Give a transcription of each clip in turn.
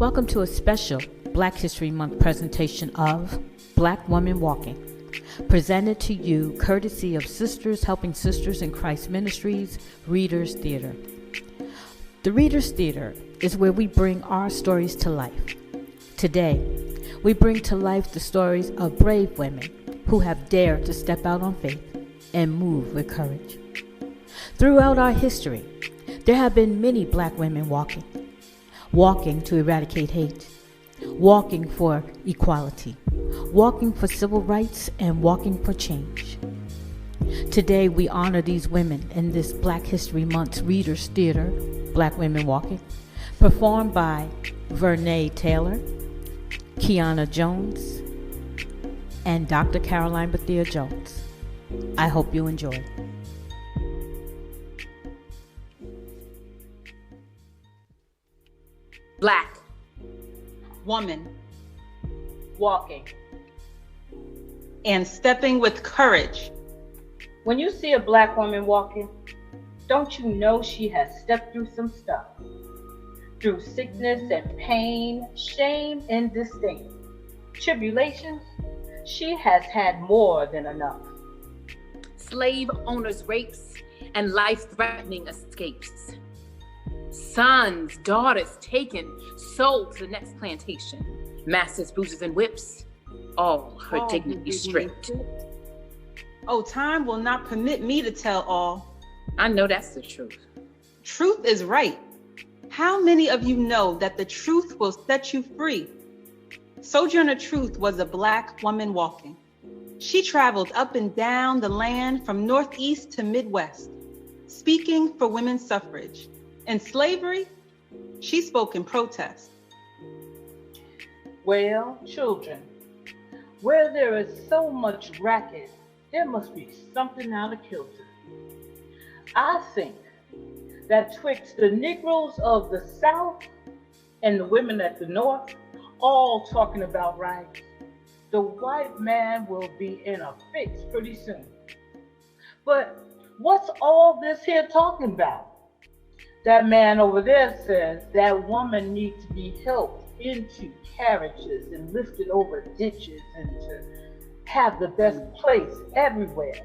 Welcome to a special Black History Month presentation of Black Women Walking, presented to you courtesy of Sisters Helping Sisters in Christ Ministries Readers Theater. The Readers Theater is where we bring our stories to life. Today, we bring to life the stories of brave women who have dared to step out on faith and move with courage. Throughout our history, there have been many Black women walking to eradicate hate, walking for equality, walking for civil rights, and walking for change. Today, we honor these women in this Black History Month's Readers Theater, Black Women Walking, performed by Vernae Taylor, Keyana Jones, and Dr. Karoline Bethea-Jones. I hope you enjoy. Black woman walking and stepping with courage. When you see a Black woman walking, don't you know she has stepped through some stuff? Through sickness and pain, shame and disdain, tribulations, she has had more than enough. Slave owners' rapes and life-threatening escapes. Sons, daughters taken, sold to the next plantation. Masters, bruises, and whips, all her dignity stripped. Oh, time will not permit me to tell all. I know that's the truth. Truth is right. How many of you know that the truth will set you free? Sojourner Truth was a Black woman walking. She traveled up and down the land from Northeast to Midwest, speaking for women's suffrage. In slavery, she spoke in protest. Well, children, where there is so much racket, there must be something out of kilter. I think that twixt the Negroes of the South and the women at the North, all talking about rights, the white man will be in a fix pretty soon. But what's all this here talking about? That man over there says that woman needs to be helped into carriages and lifted over ditches and to have the best place everywhere.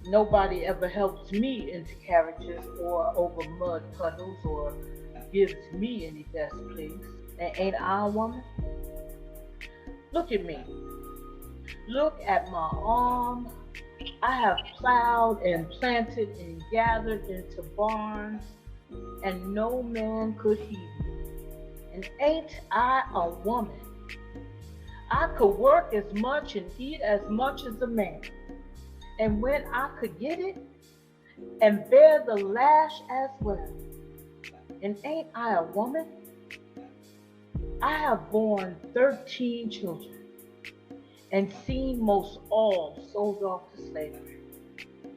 Nobody ever helps me into carriages or over mud puddles or gives me any best place. And ain't I a woman? Look at me. Look at my arm. I have plowed and planted and gathered into barns, and no man could heed me. And ain't I a woman? I could work as much and eat as much as a man. And when I could get it, and bear the lash as well. And ain't I a woman? I have borne 13 children and seen most all sold off to slavery.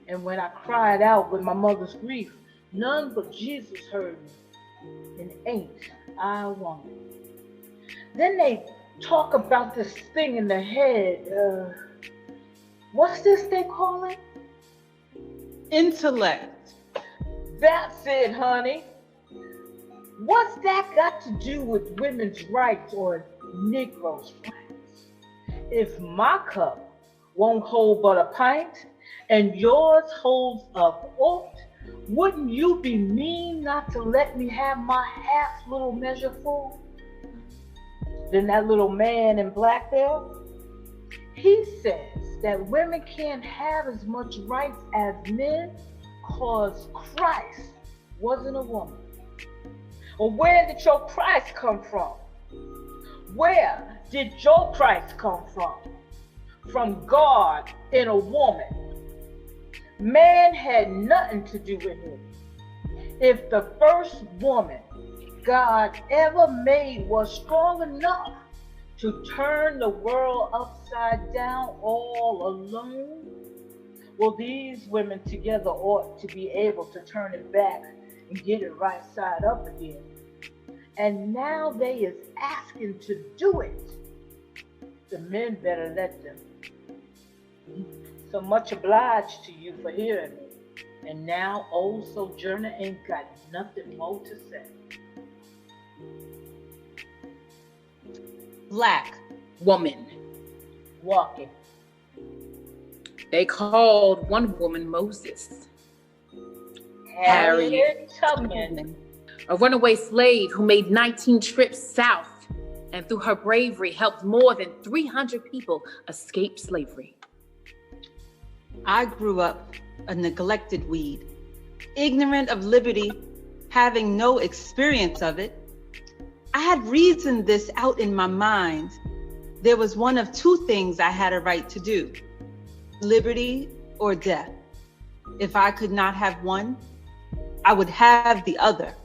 And when I cried out with my mother's grief, none but Jesus heard me, and ain't I a woman? Then they talk about this thing in the head. What's this they call it? Intellect. That's it, honey. What's that got to do with women's rights or Negroes' rights? If my cup won't hold but a pint, and yours holds a quart, wouldn't you be mean not to let me have my half little measure full? Then that little man in black there, he says that women can't have as much rights as men because Christ wasn't a woman. Well, where did your Christ come from? Where did your Christ come from? From God in a woman. Man had nothing to do with it. If the first woman God ever made was strong enough to turn the world upside down all alone, well, these women together ought to be able to turn it back and get it right side up again. And now they is asking to do it. The men better let them. So much obliged to you for hearing me. And now old Sojourner ain't got nothing more to say. Black woman walking. They called one woman Moses. Harriet Tubman, a runaway slave who made 19 trips south and through her bravery helped more than 300 people escape slavery. I grew up a neglected weed, ignorant of liberty, having no experience of it. I had reasoned this out in my mind. There was one of two things I had a right to do: liberty or death. If I could not have one, I would have the other.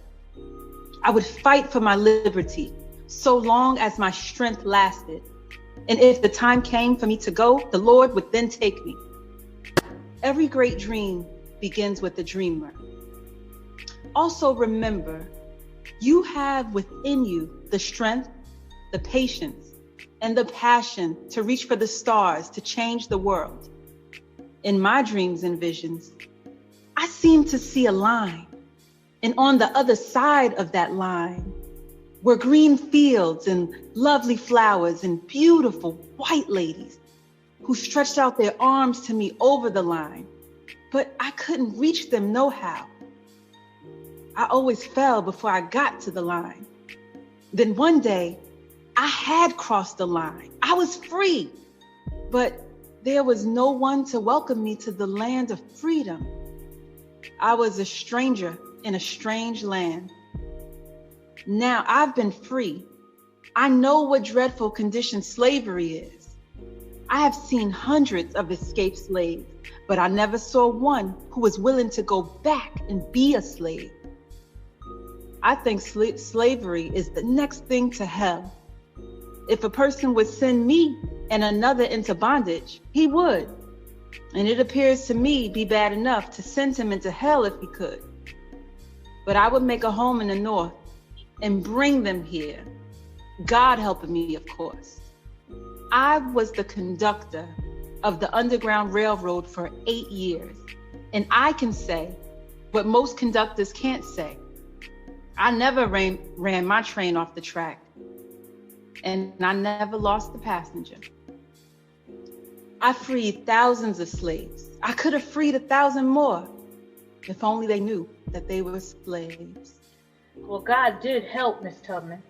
I would fight for my liberty so long as my strength lasted. And if the time came for me to go, the Lord would then take me. Every great dream begins with a dreamer. Also remember, you have within you the strength, the patience, and the passion to reach for the stars, to change the world. In my dreams and visions, I seem to see a line. And on the other side of that line were green fields and lovely flowers and beautiful white ladies who stretched out their arms to me over the line, but I couldn't reach them nohow. I always fell before I got to the line. Then one day, I had crossed the line. I was free, but there was no one to welcome me to the land of freedom. I was a stranger in a strange land. Now I've been free. I know what dreadful condition slavery is. I have seen hundreds of escaped slaves, but I never saw one who was willing to go back and be a slave. I think slavery is the next thing to hell. If a person would send me and another into bondage, he would. And it appears to me be bad enough to send him into hell if he could. But I would make a home in the north and bring them here. God helping me, of course. I was the conductor of the Underground Railroad for 8 years. And I can say what most conductors can't say. I never ran my train off the track. And I never lost a passenger. I freed thousands of slaves. I could have freed 1,000 more if only they knew that they were slaves. Well, God did help Miss Tubman,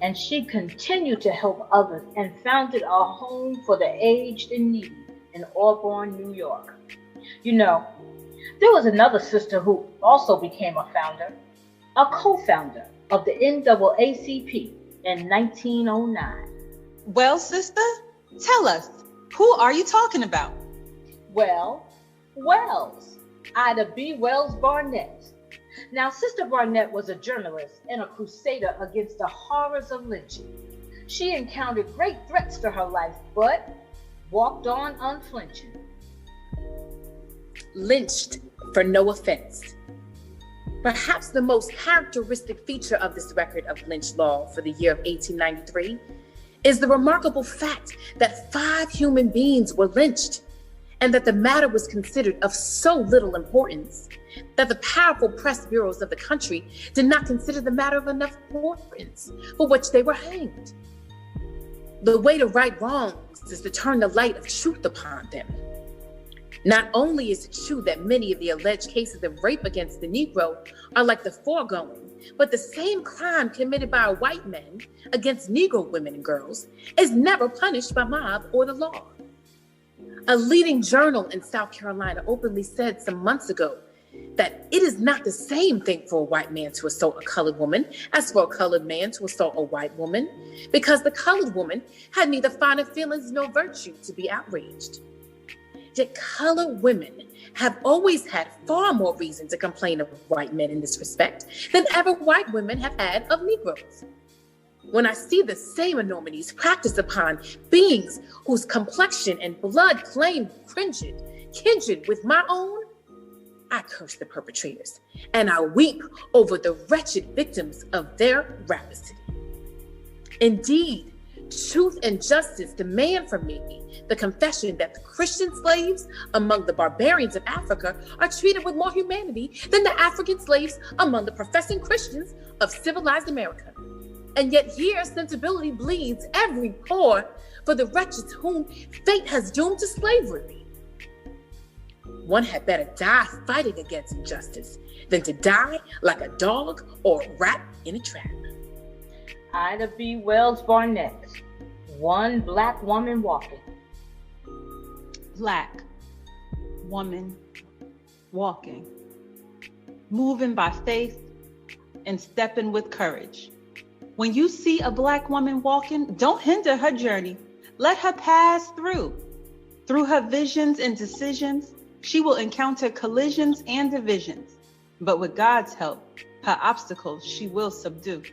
and she continued to help others and founded a home for the aged in need in Auburn, New York. You know, there was another sister who also became a founder, a co-founder of the NAACP in 1909. Well, sister, tell us, who are you talking about? Well, Wells, Ida B. Wells Barnett. Now, Sister Barnett was a journalist and a crusader against the horrors of lynching. She encountered great threats to her life, but walked on unflinching. Lynched for no offense. Perhaps the most characteristic feature of this record of lynch law for the year of 1893 is the remarkable fact that 5 human beings were lynched, and that the matter was considered of so little importance that the powerful press bureaus of the country did not consider the matter of enough importance for which they were hanged. The way to right wrongs is to turn the light of truth upon them. Not only is it true that many of the alleged cases of rape against the Negro are like the foregoing, but the same crime committed by white men against Negro women and girls is never punished by mob or the law. A leading journal in South Carolina openly said some months ago that it is not the same thing for a white man to assault a colored woman as for a colored man to assault a white woman, because the colored woman had neither finer feelings nor virtue to be outraged. Yet colored women have always had far more reason to complain of white men in this respect than ever white women have had of Negroes. When I see the same enormities practiced upon beings whose complexion and blood claim kindred with my own, I curse the perpetrators, and I weep over the wretched victims of their rapacity. Indeed, truth and justice demand from me the confession that the Christian slaves among the barbarians of Africa are treated with more humanity than the African slaves among the professing Christians of civilized America. And yet here sensibility bleeds every pore for the wretches whom fate has doomed to slavery. One had better die fighting against injustice than to die like a dog or a rat in a trap. Ida B. Wells Barnett, one black woman walking. Black woman walking, moving by faith and stepping with courage. When you see a black woman walking, don't hinder her journey. Let her pass through. Through her visions and decisions, she will encounter collisions and divisions. But with God's help, her obstacles she will subdue.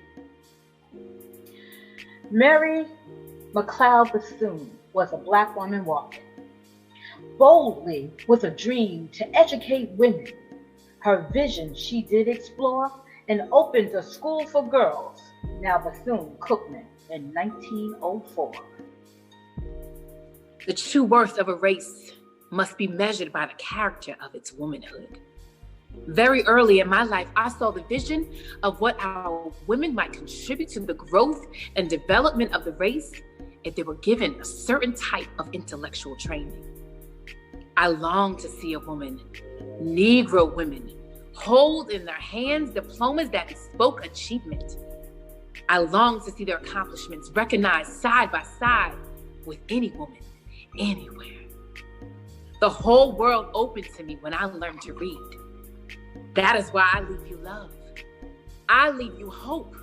Mary McLeod Bethune was a black woman walking, boldly with a dream to educate women. Her vision she did explore and opened a school for girls, now Bethune-Cookman, in 1904. The true worth of a race must be measured by the character of its womanhood. Very early in my life, I saw the vision of what our women might contribute to the growth and development of the race if they were given a certain type of intellectual training. I longed to see a woman, Negro women, hold in their hands diplomas that bespoke achievement. I longed to see their accomplishments recognized side by side with any woman, anywhere. The whole world opened to me when I learned to read. That is why I leave you love. I leave you hope.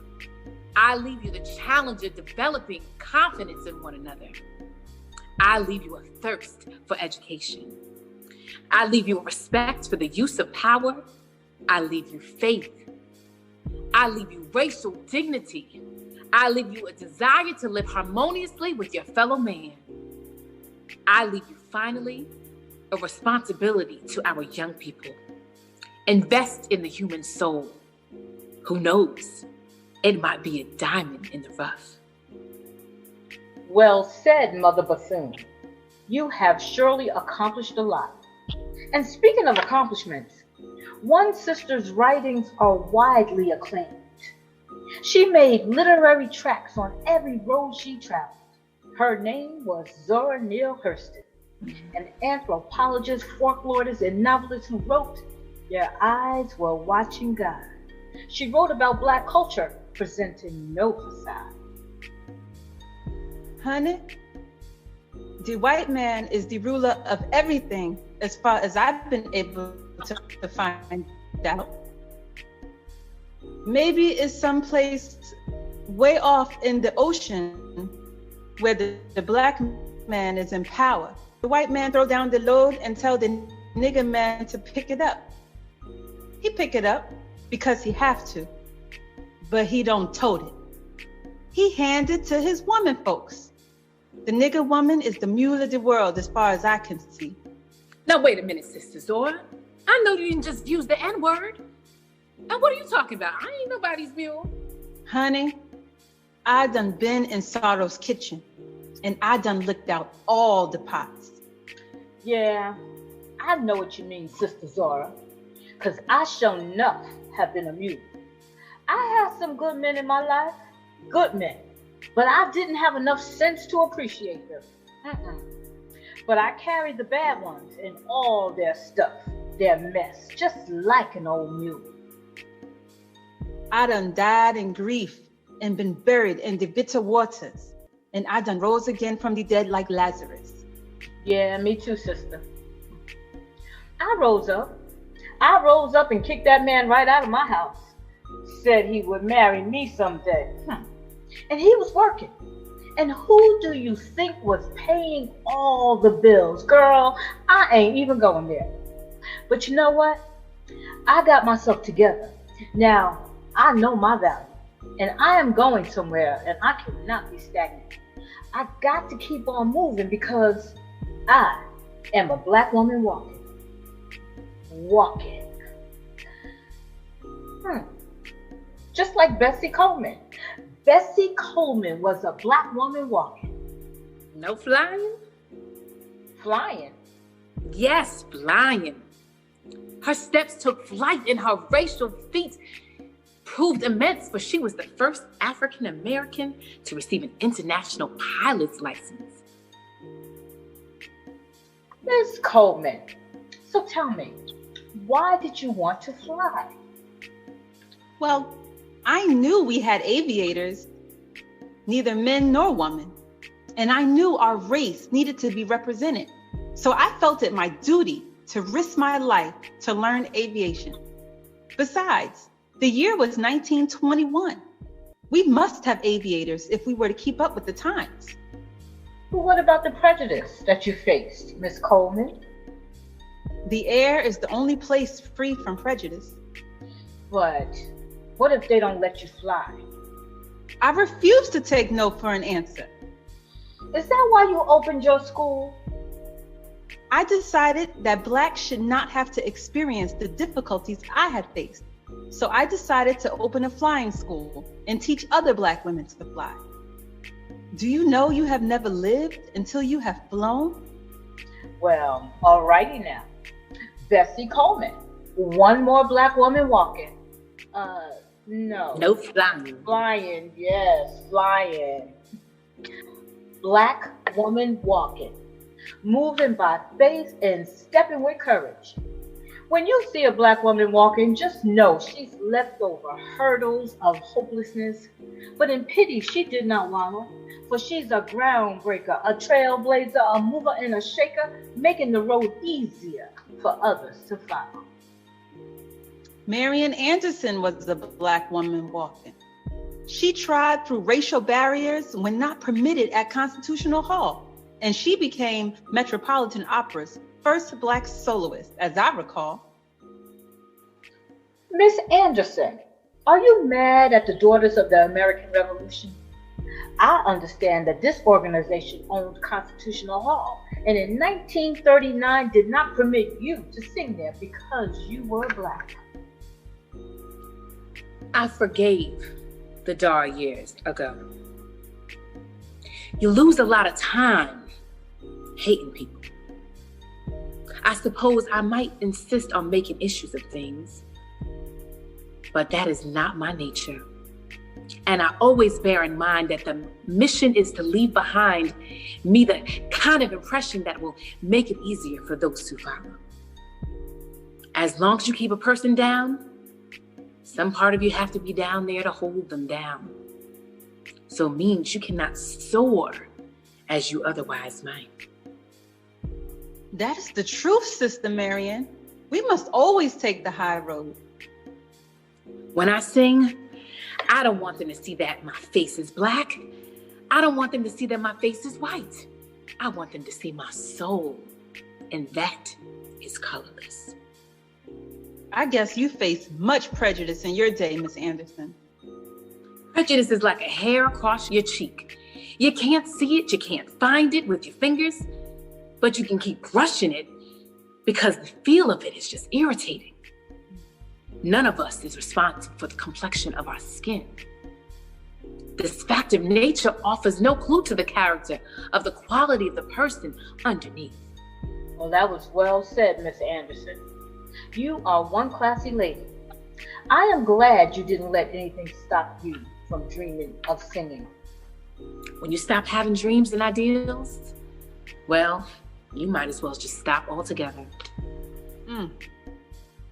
I leave you the challenge of developing confidence in one another. I leave you a thirst for education. I leave you a respect for the use of power. I leave you faith. I leave you racial dignity. I leave you a desire to live harmoniously with your fellow man. I leave you finally a responsibility to our young people. Invest in the human soul. Who knows? It might be a diamond in the rough. Well said, Mother Bethune. You have surely accomplished a lot. And speaking of accomplishments, one sister's writings are widely acclaimed. She made literary tracks on every road she traveled. Her name was Zora Neale Hurston, an anthropologist, folklorist, and novelist who wrote, "Their eyes were watching God." She wrote about Black culture, presenting no facade. Honey, the white man is the ruler of everything as far as I've been able to find out. Maybe it's someplace way off in the ocean where the black man is in power. The white man throw down the load and tell the nigger man to pick it up. He pick it up because he have to, but he don't tote it. He hand it to his woman folks. The nigger woman is the mule of the world as far as I can see. Now wait a minute, Sister Zora. I know you didn't just use the N-word. And what are you talking about? I ain't nobody's mule. Honey, I done been in Sorrow's kitchen and I done licked out all the pots. Yeah, I know what you mean, Sister Zora, because I sure enough have been a mule. I had some good men in my life, good men, but I didn't have enough sense to appreciate them. But I carried the bad ones and all their stuff, their mess, just like an old mule. I done died in grief and been buried in the bitter waters, and I done rose again from the dead like Lazarus. Yeah, me too, sister. I rose up and kicked that man right out of my house. Said he would marry me someday. And he was working. And who do you think was paying all the bills? Girl, I ain't even going there. But you know what? I got myself together. Now, I know my value. And I am going somewhere, and I cannot be stagnant. I got to keep on moving because I am a black woman walking. Just like Bessie Coleman. Bessie Coleman was a black woman walking. No flying? Flying? Yes, flying. Her steps took flight and her racial feet proved immense, for she was the first African American to receive an international pilot's license. Ms. Coleman, so tell me, why did you want to fly? Well, I knew we had aviators, neither men nor women, and I knew our race needed to be represented. So I felt it my duty to risk my life to learn aviation. Besides, the year was 1921. We must have aviators if we were to keep up with the times. But what about the prejudice that you faced, Miss Coleman? The air is the only place free from prejudice. But what if they don't let you fly? I refuse to take no for an answer. Is that why you opened your school? I decided that Blacks should not have to experience the difficulties I had faced. So I decided to open a flying school and teach other Black women to fly. Do you know you have never lived until you have flown? Well, alrighty now. Bessie Coleman, one more Black woman walking. No flying. Flying, yes, flying. Black woman walking, moving by faith and stepping with courage. When you see a Black woman walking, just know she's leapt over hurdles of hopelessness. But in pity, she did not wallow, for she's a groundbreaker, a trailblazer, a mover and a shaker, making the road easier for others to follow. Marian Anderson was a Black woman walking. She tried through racial barriers when not permitted at Constitutional Hall, and she became Metropolitan Opera's first Black soloist, as I recall. Miss Anderson, are you mad at the Daughters of the American Revolution? I understand that this organization owned Constitutional Hall, and in 1939 did not permit you to sing there because you were Black. I forgave the Dar years ago. You lose a lot of time hating people. I suppose I might insist on making issues of things, but that is not my nature. And I always bear in mind that the mission is to leave behind me the kind of impression that will make it easier for those who follow. As long as you keep a person down, some part of you have to be down there to hold them down. So it means you cannot soar as you otherwise might. That is the truth, Sister Marian. We must always take the high road. When I sing, I don't want them to see that my face is Black. I don't want them to see that my face is white. I want them to see my soul, and that is colorless. I guess you faced much prejudice in your day, Miss Anderson. Prejudice is like a hair across your cheek. You can't see it, you can't find it with your fingers, but you can keep brushing it because the feel of it is just irritating. None of us is responsible for the complexion of our skin. This fact of nature offers no clue to the character of the quality of the person underneath. Well, that was well said, Miss Anderson. You are one classy lady. I am glad you didn't let anything stop you from dreaming of singing. When you stop having dreams and ideals, well, you might as well just stop altogether.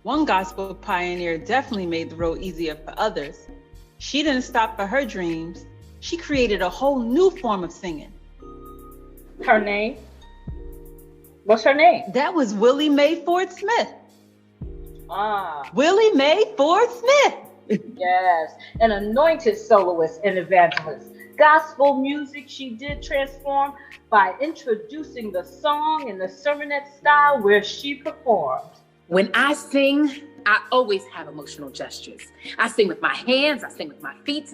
One gospel pioneer definitely made the road easier for others. She didn't stop for her dreams. She created a whole new form of singing. Her name? What's her name? That was Willie Mae Ford Smith. Willie Mae Ford Smith. Yes, an anointed soloist and evangelist. Gospel music she did transform by introducing the song in the sermonette style where she performed. When I sing, I always have emotional gestures. I sing with my hands, I sing with my feet.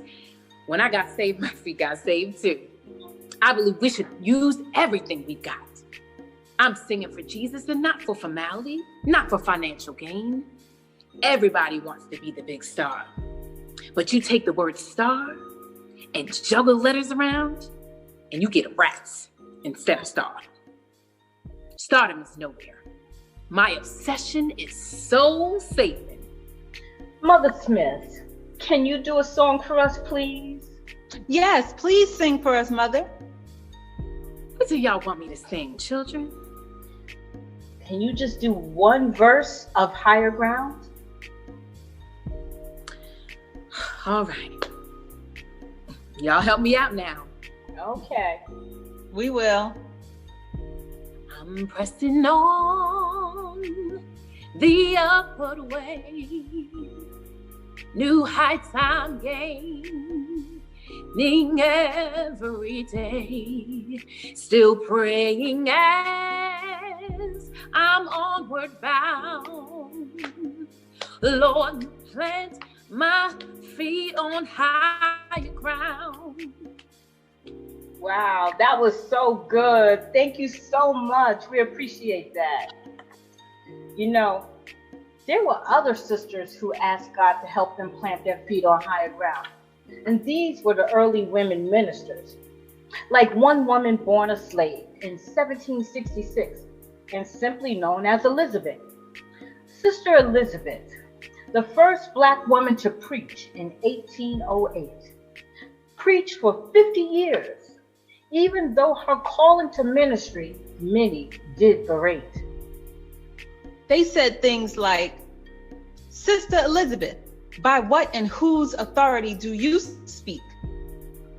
When I got saved, my feet got saved too. I believe we should use everything we've got. I'm singing for Jesus and not for formality, not for financial gain. Everybody wants to be the big star. But you take the word star and juggle letters around, and you get rats instead of star. Stardom is nowhere. My obsession is soul saving. Mother Smith, Can you do a song for us, please? Yes, please sing for us, Mother. What do y'all want me to sing, children? Can you just do one verse of Higher Ground? All right. Y'all help me out now. Okay. We will. I'm pressing on the upward way. New heights I'm gaining every day. Still praying as I'm onward bound. Lord, plant my feet on higher ground. Wow, that was so good. Thank you so much. We appreciate that. You know, there were other sisters who asked God to help them plant their feet on higher ground. And these were the early women ministers. Like one woman born a slave in 1766 and simply known as Elizabeth. Sister Elizabeth, the first Black woman to preach in 1808, preached for 50 years. Even though her calling to ministry, many did berate. They said things like, Sister Elizabeth, by what and whose authority do you speak?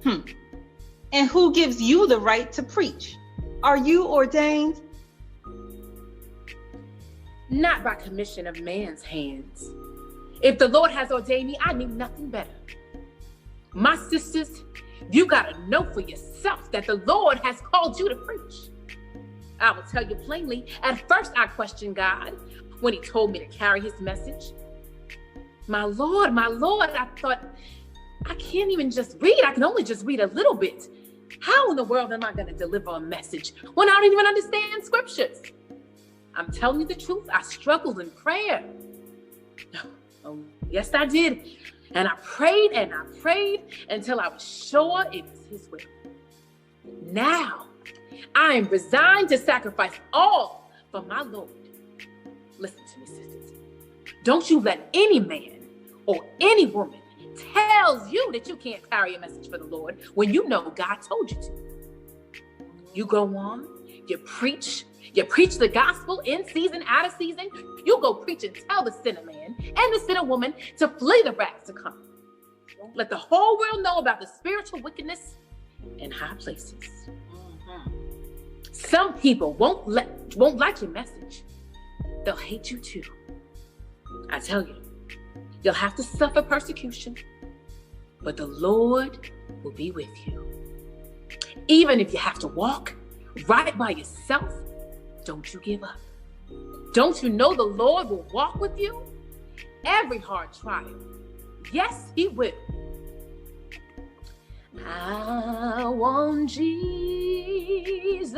And who gives you the right to preach? Are you ordained? Not by commission of man's hands. If the Lord has ordained me, I need nothing better. My sisters, you gotta know for yourself that the Lord has called you to preach. I will tell you plainly, at first I questioned God when he told me to carry his message. My Lord, I thought, I can't even just read. I can only just read a little bit. How in the world am I gonna deliver a message when I don't even understand scriptures? I'm telling you the truth, I struggled in prayer. Oh, yes, I did. And I prayed until I was sure it was his will. Now, I am resigned to sacrifice all for my Lord. Listen to me, sisters. Don't you let any man or any woman tells you that you can't carry a message for the Lord when you know God told you to. You go on, you preach the gospel in season, out of season. You go preach and tell the sinner man and the sinner woman to flee the wrath to come. Let the whole world know about the spiritual wickedness in high places. Some people won't like your message. They'll hate you too. I tell you, you'll have to suffer persecution, but the Lord will be with you. Even if you have to walk right by yourself, don't you give up. Don't you know the Lord will walk with you? Every hard trial. Yes, he will. I want Jesus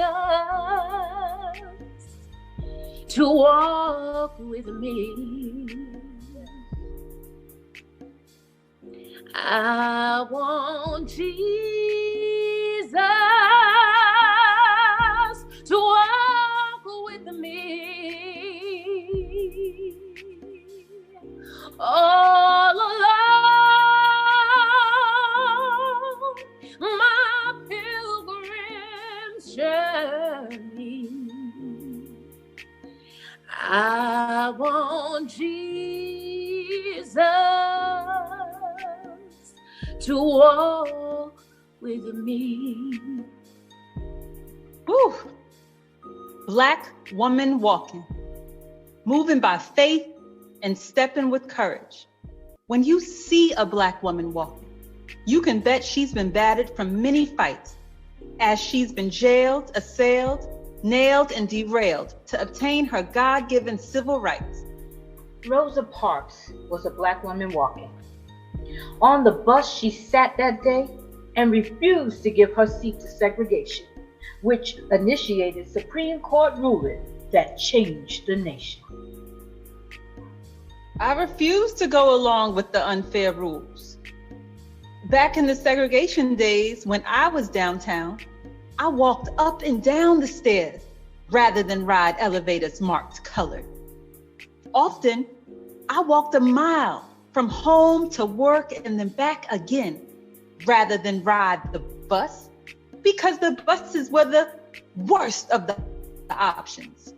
to walk with me. I want Jesus to walk with me. All along my pilgrim's journey, I want Jesus to walk with me. Whew. Black woman walking, moving by faith and stepping with courage. When you see a Black woman walking, you can bet she's been battered from many fights, as she's been jailed, assailed, nailed, and derailed to obtain her God-given civil rights. Rosa Parks was a Black woman walking. On the bus she sat that day and refused to give her seat to segregation, which initiated Supreme Court ruling that changed the nation. I refused to go along with the unfair rules. Back in the segregation days when I was downtown, I walked up and down the stairs rather than ride elevators marked colored. Often, I walked a mile from home to work and then back again, rather than ride the bus, because the buses were the worst of the options.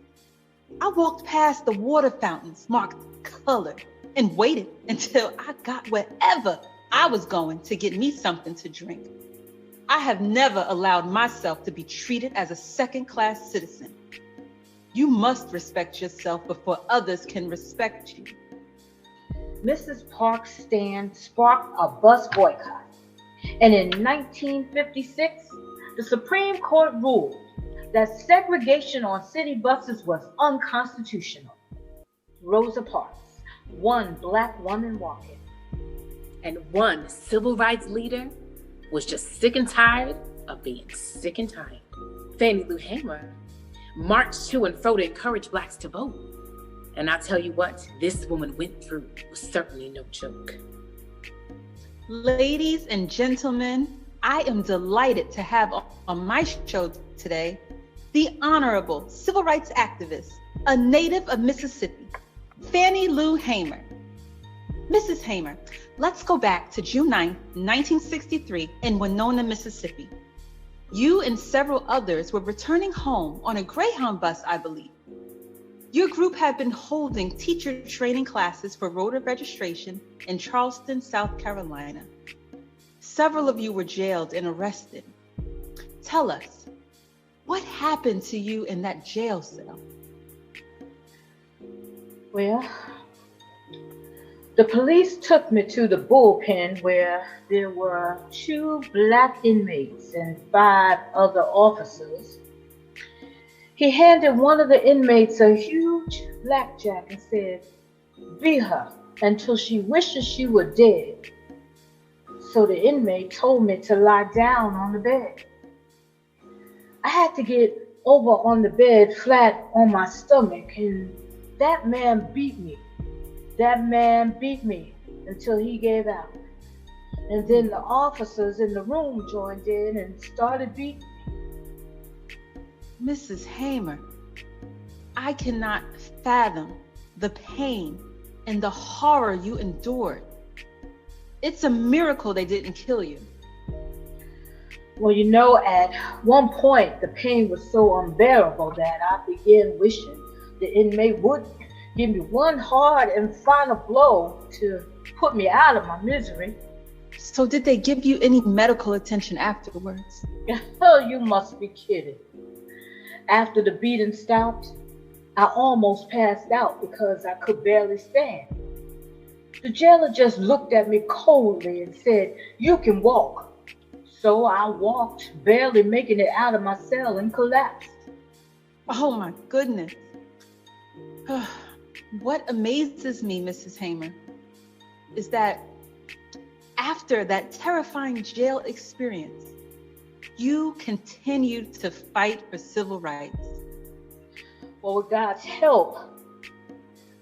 I walked past the water fountains marked colored and waited until I got wherever I was going to get me something to drink. I have never allowed myself to be treated as a second-class citizen. You must respect yourself before others can respect you. Mrs. Park's stand sparked a bus boycott. And in 1956, the Supreme Court ruled that segregation on city buses was unconstitutional. Rosa Parks, one black woman walking. And one civil rights leader was just sick and tired of being sick and tired. Fannie Lou Hamer marched to and fro to encourage blacks to vote. And I tell you what, this woman went through was certainly no joke. Ladies and gentlemen, I am delighted to have on my show today the Honorable Civil Rights Activist, a native of Mississippi, Fannie Lou Hamer. Mrs. Hamer, let's go back to June 9, 1963 in Winona, Mississippi. You and several others were returning home on a Greyhound bus, I believe. Your group had been holding teacher training classes for voter registration in Charleston, South Carolina. Several of you were jailed and arrested. Tell us, what happened to you in that jail cell? Well, the police took me to the bullpen where there were 2 black inmates and 5 other officers. He handed one of the inmates a huge blackjack and said, "Beat her until she wishes she were dead." So the inmate told me to lie down on the bed. I had to get over on the bed flat on my stomach, and that man beat me. That man beat me until he gave out. And then the officers in the room joined in and started beating me. Mrs. Hamer, I cannot fathom the pain and the horror you endured. It's a miracle they didn't kill you. Well, you know, at one point, the pain was so unbearable that I began wishing the inmate would give me one hard and final blow to put me out of my misery. So did they give you any medical attention afterwards? Oh, you must be kidding. After the beating stopped, I almost passed out because I could barely stand. The jailer just looked at me coldly and said, "You can walk." So I walked, barely making it out of my cell, and collapsed. Oh my goodness. What amazes me, Mrs. Hamer, is that after that terrifying jail experience, you continued to fight for civil rights. Well, with God's help,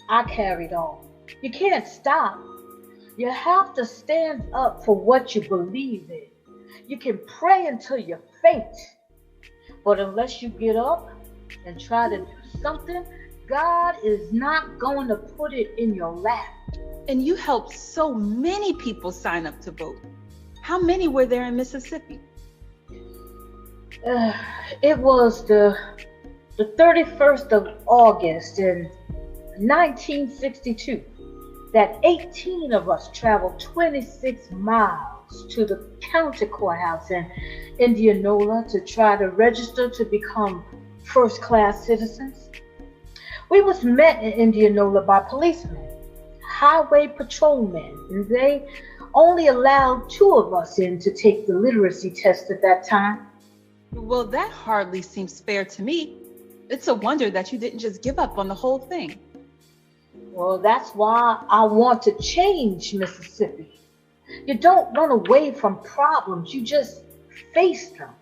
I carried on. You can't stop. You have to stand up for what you believe in. You can pray until you faint, but unless you get up and try to do something, God is not going to put it in your lap. And you helped so many people sign up to vote. How many were there in Mississippi? It was the 31st of August in 1962 that 18 of us traveled 26 miles to the county courthouse in Indianola to try to register to become first-class citizens. We was met in Indianola by policemen, highway patrolmen, and they only allowed 2 of us in to take the literacy test at that time. Well, that hardly seems fair to me. It's a wonder that you didn't just give up on the whole thing. Well, that's why I want to change Mississippi. You don't run away from problems, you just face them.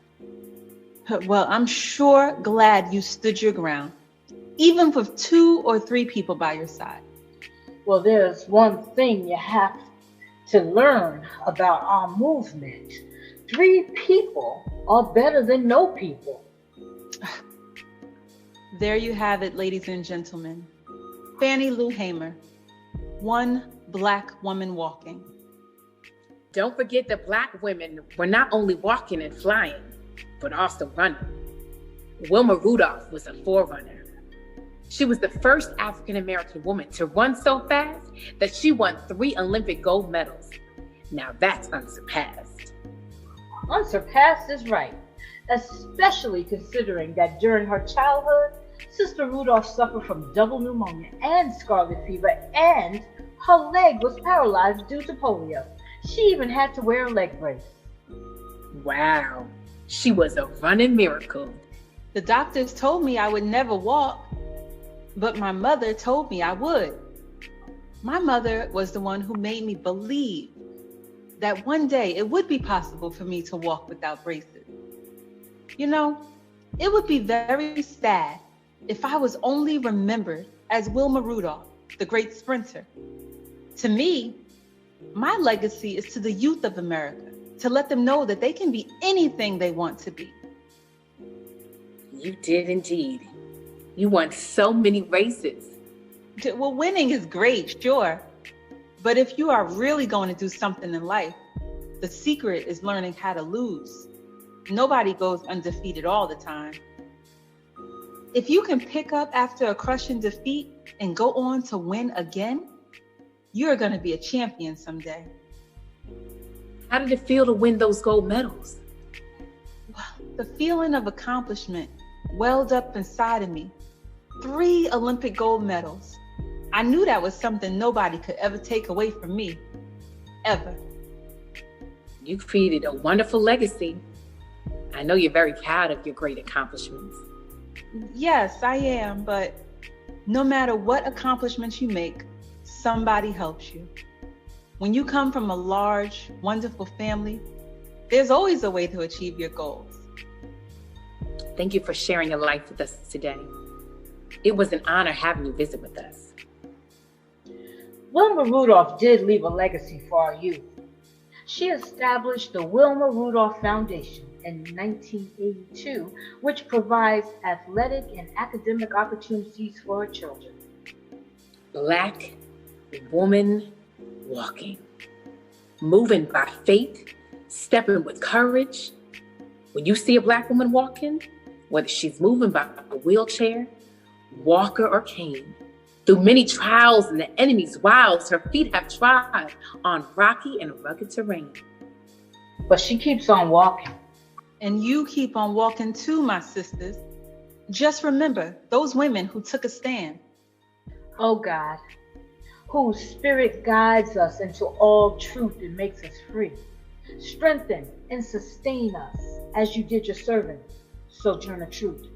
Well, I'm sure glad you stood your ground, even with 2 or 3 people by your side. Well, there's one thing you have to learn about our movement. 3 people are better than no people. There you have it, ladies and gentlemen. Fannie Lou Hamer, one Black woman walking. Don't forget that Black women were not only walking and flying, but also running. Wilma Rudolph was a forerunner. She was the first African-American woman to run so fast that she won 3 Olympic gold medals. Now that's unsurpassed. Unsurpassed is right, especially considering that during her childhood, Sister Rudolph suffered from double pneumonia and scarlet fever, and her leg was paralyzed due to polio. She even had to wear a leg brace. Wow, she was a running miracle. The doctors told me I would never walk, but my mother told me I would. My mother was the one who made me believe that one day it would be possible for me to walk without braces. You know, it would be very sad if I was only remembered as Wilma Rudolph, the great sprinter. To me, my legacy is to the youth of America, to let them know that they can be anything they want to be. You did indeed. You won so many races. Well, winning is great, sure. But if you are really going to do something in life, the secret is learning how to lose. Nobody goes undefeated all the time. If you can pick up after a crushing defeat and go on to win again, you're going to be a champion someday. How did it feel to win those gold medals? Well, the feeling of accomplishment welled up inside of me. 3 Olympic gold medals. I knew that was something nobody could ever take away from me, ever. You created a wonderful legacy. I know you're very proud of your great accomplishments. Yes, I am, but no matter what accomplishments you make, somebody helps you. When you come from a large, wonderful family, there's always a way to achieve your goals. Thank you for sharing your life with us today. It was an honor having you visit with us. Wilma Rudolph did leave a legacy for our youth. She established the Wilma Rudolph Foundation in 1982, which provides athletic and academic opportunities for her children. Black woman walking, moving by faith, stepping with courage. When you see a Black woman walking, whether she's moving by a wheelchair, walker, or cane, through many trials and the enemy's wiles, her feet have trod on rocky and rugged terrain. But she keeps on walking. And you keep on walking too, my sisters. Just remember those women who took a stand. Oh God, whose spirit guides us into all truth and makes us free. Strengthen and sustain us as you did your servant, Sojourner Truth,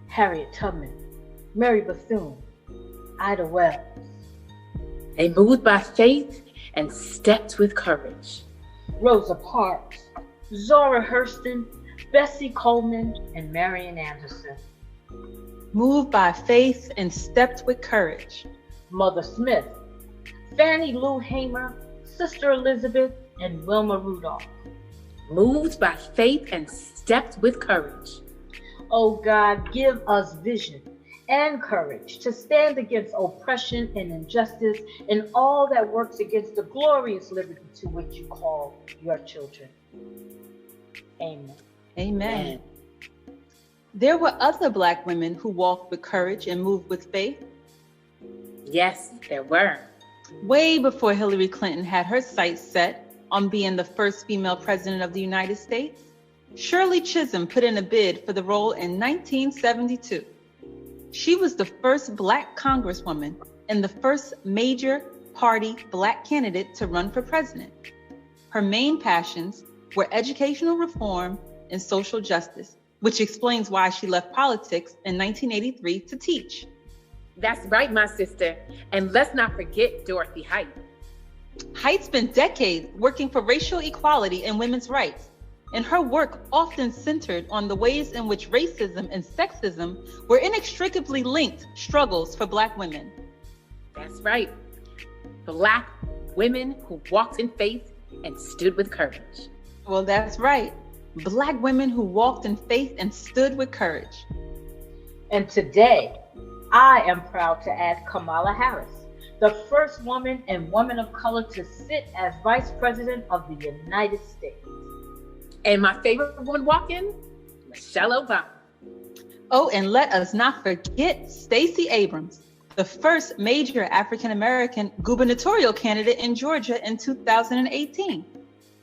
Harriet Tubman, Mary Bethune, Ida Wells. They moved by faith and stepped with courage. Rosa Parks, Zora Hurston, Bessie Coleman, and Marian Anderson. Moved by faith and stepped with courage. Mother Smith, Fannie Lou Hamer, Sister Elizabeth, and Wilma Rudolph. Moved by faith and stepped with courage. Oh God, give us vision and courage to stand against oppression and injustice and all that works against the glorious liberty to which you call your children. Amen. Amen. There were other Black women who walked with courage and moved with faith. Yes, there were. Way before Hillary Clinton had her sights set on being the first female president of the United States, Shirley Chisholm put in a bid for the role in 1972. She was the first Black congresswoman and the first major party Black candidate to run for president. Her main passions were educational reform and social justice, which explains why she left politics in 1983 to teach. That's right, my sister. And let's not forget Dorothy Height. Height spent decades working for racial equality and women's rights, and her work often centered on the ways in which racism and sexism were inextricably linked struggles for Black women. That's right. Black women who walked in faith and stood with courage. Well, that's right. Black women who walked in faith and stood with courage. And today, I am proud to add Kamala Harris, the first woman and woman of color to sit as Vice President of the United States. And my favorite woman walking, Michelle Obama. Oh, and let us not forget Stacey Abrams, the first major African-American gubernatorial candidate in Georgia in 2018.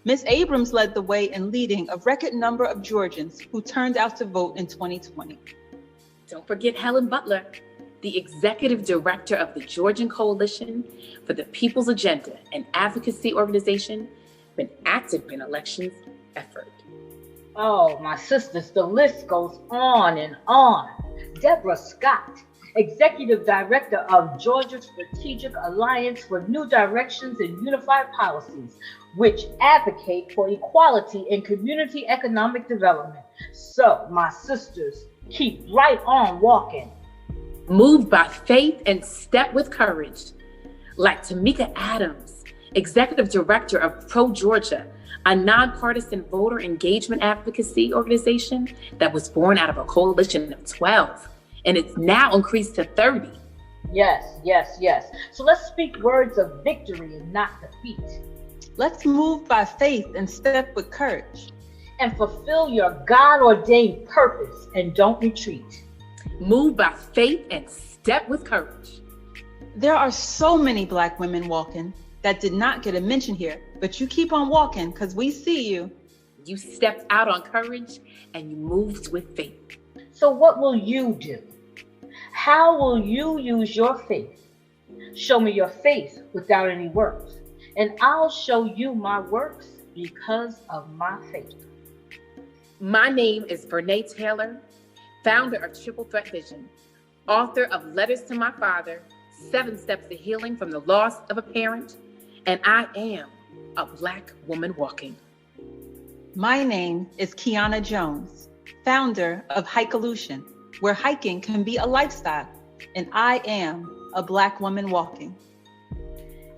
Ms. Abrams led the way in leading a record number of Georgians who turned out to vote in 2020. Don't forget Helen Butler, the executive director of the Georgian Coalition for the People's Agenda, an advocacy organization, been active in elections effort. Oh, my sisters, the list goes on and on. Deborah Scott, executive director of Georgia Strategic Alliance for New Directions and Unified Policies, which advocate for equality and community economic development. So, my sisters, keep right on walking. Move by faith and step with courage. Like Tamika Adams, executive director of Pro Georgia, a nonpartisan voter engagement advocacy organization that was born out of a coalition of 12, and it's now increased to 30. Yes. So let's speak words of victory and not defeat. Let's move by faith and step with courage. And fulfill your God-ordained purpose and don't retreat. Move by faith and step with courage. There are so many Black women walking that did not get a mention here, but you keep on walking because we see you. You stepped out on courage and you moved with faith. So what will you do? How will you use your faith? Show me your faith without any works, and I'll show you my works because of my faith. My name is Vernae Taylor, founder of Triple Threat Vision, author of Letters to My Father, 7 Steps to Healing from the Loss of a Parent, and I am a Black woman walking. My name is Keyana Jones, founder of Hikeolution, where hiking can be a lifestyle, and I am a Black woman walking.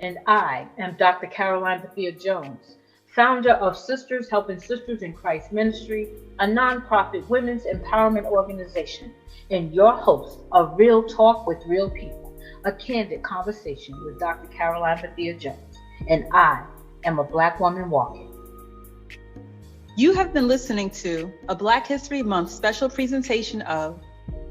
And I am Dr. Karoline Bethea-Jones, founder of Sisters Helping Sisters in Christ Ministry, a nonprofit women's empowerment organization, and your host of Real Talk with Real People, a candid conversation with Dr. Karoline Bethea-Jones, and I am a Black woman walking. You have been listening to a Black History Month special presentation of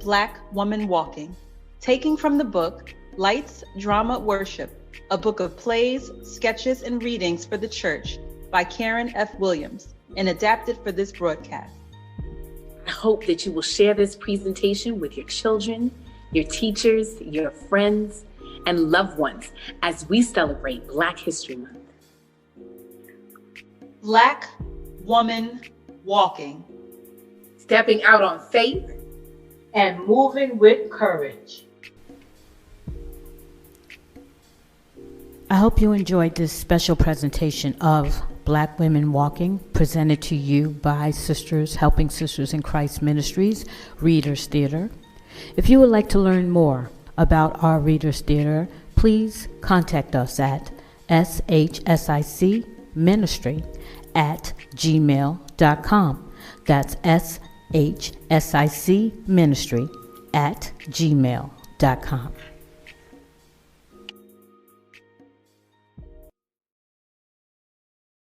Black Woman Walking, taking from the book Lights, Drama, Worship, a book of plays, sketches, and readings for the church by Karen F. Williams, and adapted for this broadcast. I hope that you will share this presentation with your children, your teachers, your friends, and loved ones as we celebrate Black History Month. Black Woman Walking. Stepping out on faith and moving with courage. I hope you enjoyed this special presentation of Black Women Walking, presented to you by Sisters Helping Sisters in Christ Ministries, Readers Theater. If you would like to learn more about our Readers Theater, please contact us at shsicministry@gmail.com. That's shsicministry@gmail.com.